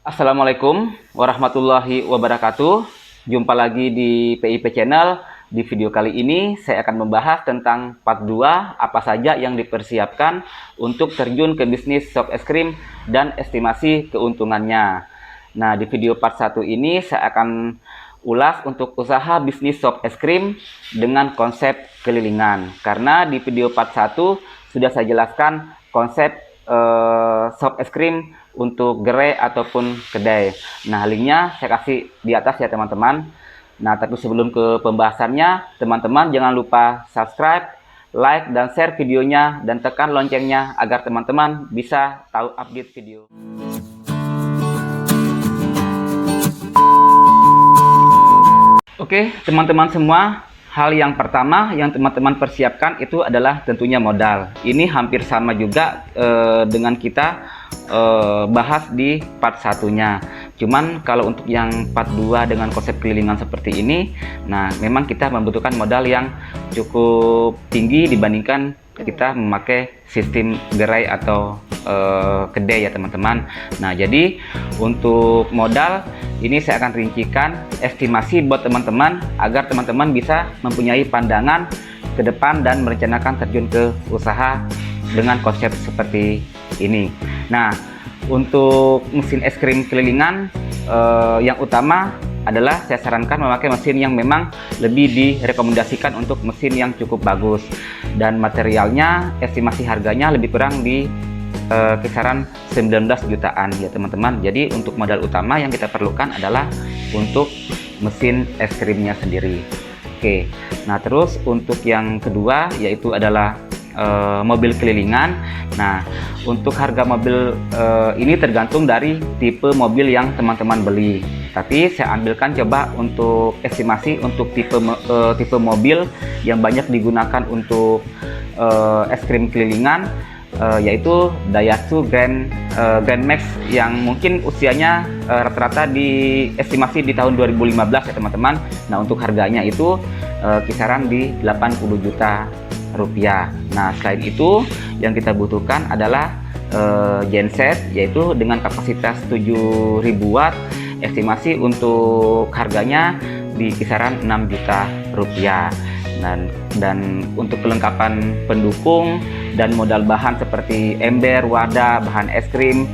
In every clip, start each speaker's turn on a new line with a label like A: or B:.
A: Assalamualaikum warahmatullahi wabarakatuh. Jumpa lagi di PIP Channel. Di video kali ini saya akan membahas tentang part 2, apa saja yang dipersiapkan untuk terjun ke bisnis shop es krim dan estimasi keuntungannya. Nah, di video part 1 ini saya akan ulas untuk usaha bisnis shop es krim dengan konsep kelilingan. Karena di video part 1 sudah saya jelaskan konsep shop es krim untuk gerai ataupun kedai. Nah, linknya saya kasih di atas ya teman-teman. Nah, tapi sebelum ke pembahasannya, teman-teman jangan lupa subscribe, like, dan share videonya, dan tekan loncengnya agar teman-teman bisa tahu update video. Oke, teman-teman semua, hal yang pertama yang teman-teman persiapkan itu adalah tentunya modal. Ini hampir sama juga dengan kita bahas di part satunya. Cuman kalau untuk yang part 2 dengan konsep kelilingan seperti ini, nah memang kita membutuhkan modal yang cukup tinggi dibandingkan kita memakai sistem gerai atau kedai ya teman-teman. Nah, jadi untuk modal ini saya akan rincikan estimasi buat teman-teman agar teman-teman bisa mempunyai pandangan ke depan dan merencanakan terjun ke usaha dengan konsep seperti ini. Nah, untuk mesin es krim kelilingan yang utama adalah saya sarankan memakai mesin yang memang lebih direkomendasikan untuk mesin yang cukup bagus, dan materialnya estimasi harganya lebih kurang di kisaran 19 jutaan ya teman-teman. Jadi untuk modal utama yang kita perlukan adalah untuk mesin es krimnya sendiri. Oke, nah terus untuk yang kedua yaitu adalah mobil kelilingan. Nah, untuk harga mobil ini tergantung dari tipe mobil yang teman-teman beli. Tapi saya ambilkan coba untuk estimasi untuk tipe mobil yang banyak digunakan untuk es krim kelilingan, yaitu Daihatsu Grand Max yang mungkin usianya rata-rata diestimasi di tahun 2015 ya teman-teman. Nah, untuk harganya itu kisaran di 80 juta rupiah. Nah, selain itu yang kita butuhkan adalah genset, yaitu dengan kapasitas 7000 watt, estimasi untuk harganya di kisaran 6 juta rupiah. Dan untuk kelengkapan pendukung dan modal bahan seperti ember, wadah, bahan es krim,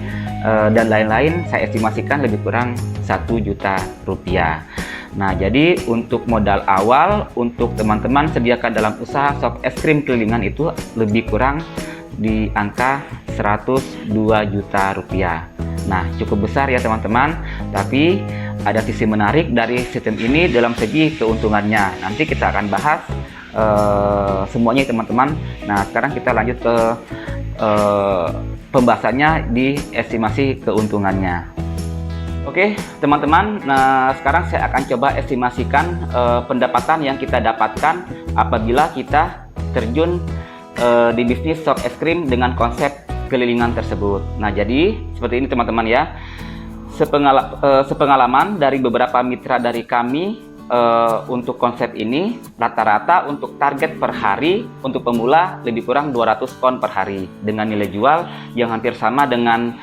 A: dan lain-lain saya estimasikan lebih kurang 1 juta rupiah. Nah, jadi untuk modal awal untuk teman-teman sediakan dalam usaha shop es krim kelilingan itu lebih kurang di angka 102 juta rupiah. Nah, cukup besar ya teman-teman, tapi ada sisi menarik dari sistem ini dalam segi keuntungannya. Nanti kita akan bahas semuanya teman-teman. Nah, sekarang kita lanjut ke pembahasannya di estimasi keuntungannya. Oke teman-teman, nah sekarang saya akan coba estimasikan pendapatan yang kita dapatkan apabila kita terjun di bisnis shop es krim dengan konsep kelilingan tersebut. Nah, jadi seperti ini teman-teman ya, sepengalaman dari beberapa mitra dari kami untuk konsep ini, rata-rata untuk target per hari untuk pemula lebih kurang 200 kon per hari dengan nilai jual yang hampir sama dengan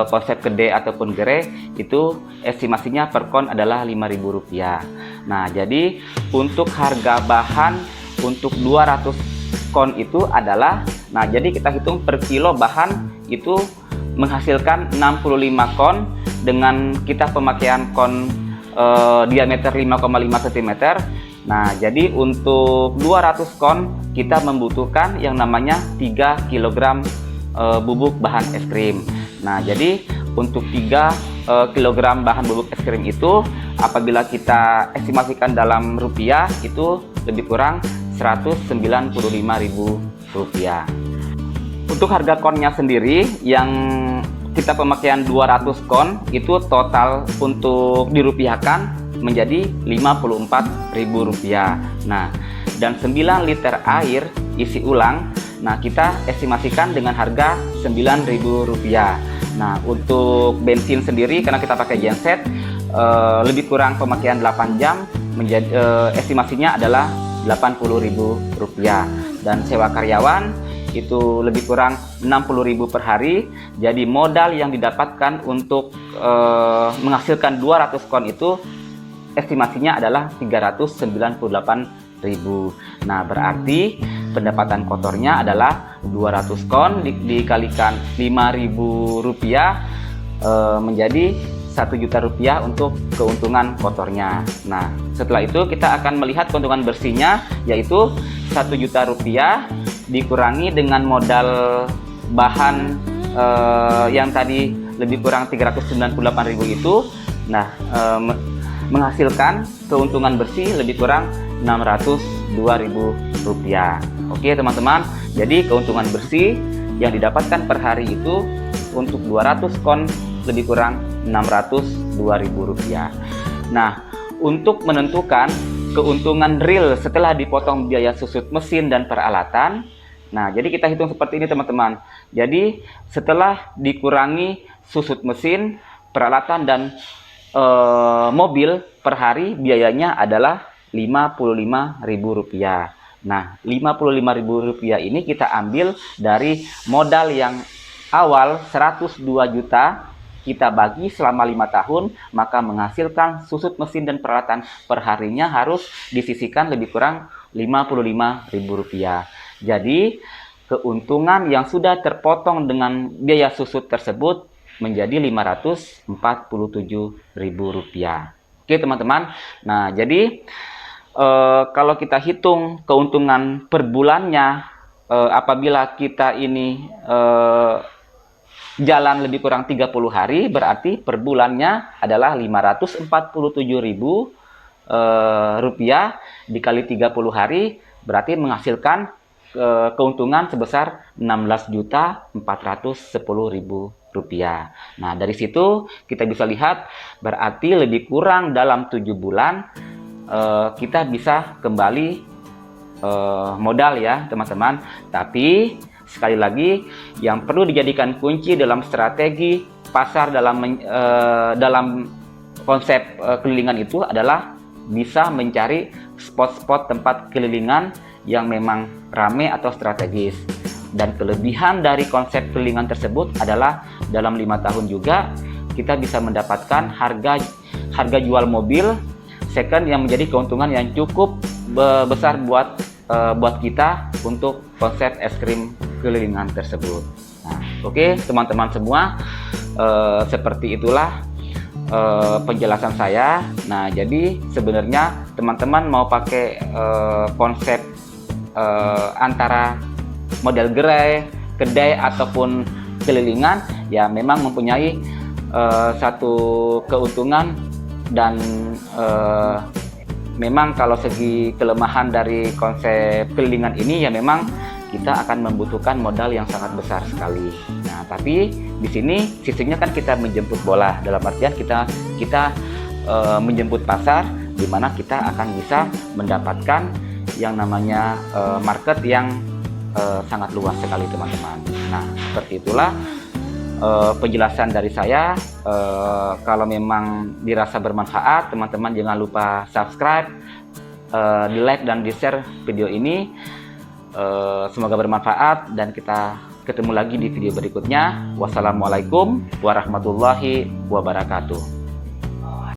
A: konsep kedai ataupun gerai, itu estimasinya per kon adalah Rp5.000. Nah, jadi untuk harga bahan untuk 200 kon itu adalah, nah jadi kita hitung per kilo bahan itu menghasilkan 65 kon dengan kita pemakaian kon diameter 5,5 cm. Nah, jadi untuk 200 kon kita membutuhkan yang namanya 3 kg bubuk bahan es krim. Nah, jadi untuk 3 kg bahan bubuk es krim itu apabila kita estimasikan dalam rupiah itu lebih kurang Rp195.000. Untuk harga konnya sendiri yang kita pemakaian 200 kon itu total untuk dirupiahkan menjadi Rp54.000. Nah, dan 9 liter air isi ulang, nah kita estimasikan dengan harga Rp9.000. Nah, untuk bensin sendiri karena kita pakai genset lebih kurang pemakaian 8 jam, estimasinya adalah Rp80.000. Dan sewa karyawan itu lebih kurang 60.000 per hari. Jadi modal yang didapatkan untuk menghasilkan 200 kon itu estimasinya adalah 398.000. Nah, berarti pendapatan kotornya adalah 200 kon dikalikan 5.000 rupiah menjadi 1 juta rupiah untuk keuntungan kotornya. Nah, setelah itu kita akan melihat keuntungan bersihnya, yaitu 1 juta rupiah dikurangi dengan modal bahan yang tadi lebih kurang 398.000 itu. Nah, menghasilkan keuntungan bersih lebih kurang 602.000 rupiah. Oke teman-teman, jadi keuntungan bersih yang didapatkan per hari itu untuk 200 kon lebih kurang 602.000 rupiah. Nah, untuk menentukan keuntungan real setelah dipotong biaya susut mesin dan peralatan, nah jadi kita hitung seperti ini teman-teman. Jadi setelah dikurangi susut mesin, peralatan dan mobil per hari, biayanya adalah 55.000 rupiah. Nah, 55.000 rupiah ini kita ambil dari modal yang awal 102 juta, kita bagi selama 5 tahun, maka menghasilkan susut mesin dan peralatan per harinya harus disisihkan lebih kurang 55.000 rupiah. Jadi keuntungan yang sudah terpotong dengan biaya susut tersebut menjadi 547.000 rupiah. Oke teman-teman. Nah, jadi kalau kita hitung keuntungan per bulannya, apabila kita ini jalan lebih kurang 30 hari, berarti per bulannya adalah 547.000 rupiah dikali 30 hari, berarti menghasilkan keuntungan sebesar 16.410.000 rupiah. Nah, dari situ kita bisa lihat berarti lebih kurang dalam 7 bulan kita bisa kembali modal ya teman-teman. Tapi sekali lagi yang perlu dijadikan kunci dalam strategi pasar dalam konsep kelilingan itu adalah bisa mencari spot-spot tempat kelilingan yang memang ramai atau strategis. Dan kelebihan dari konsep kelilingan tersebut adalah dalam 5 tahun juga kita bisa mendapatkan harga jual mobil second yang menjadi keuntungan yang cukup besar buat kita untuk konsep es krim kelilingan tersebut. Nah, oke teman-teman semua, seperti itulah penjelasan saya. Nah, jadi sebenarnya teman-teman mau pakai konsep antara model gerai, kedai ataupun kelilingan, ya memang mempunyai satu keuntungan. Dan memang kalau segi kelemahan dari konsep kelilingan ini, ya memang kita akan membutuhkan modal yang sangat besar sekali. Nah, tapi di sini sisinya kan kita menjemput bola, dalam artian kita menjemput pasar, di mana kita akan bisa mendapatkan yang namanya market yang sangat luas sekali teman-teman. Nah, seperti itulah penjelasan dari saya. Kalau memang dirasa bermanfaat, teman-teman jangan lupa subscribe, di like dan di share video ini. Semoga bermanfaat dan kita ketemu lagi di video berikutnya. Wassalamualaikum warahmatullahi wabarakatuh.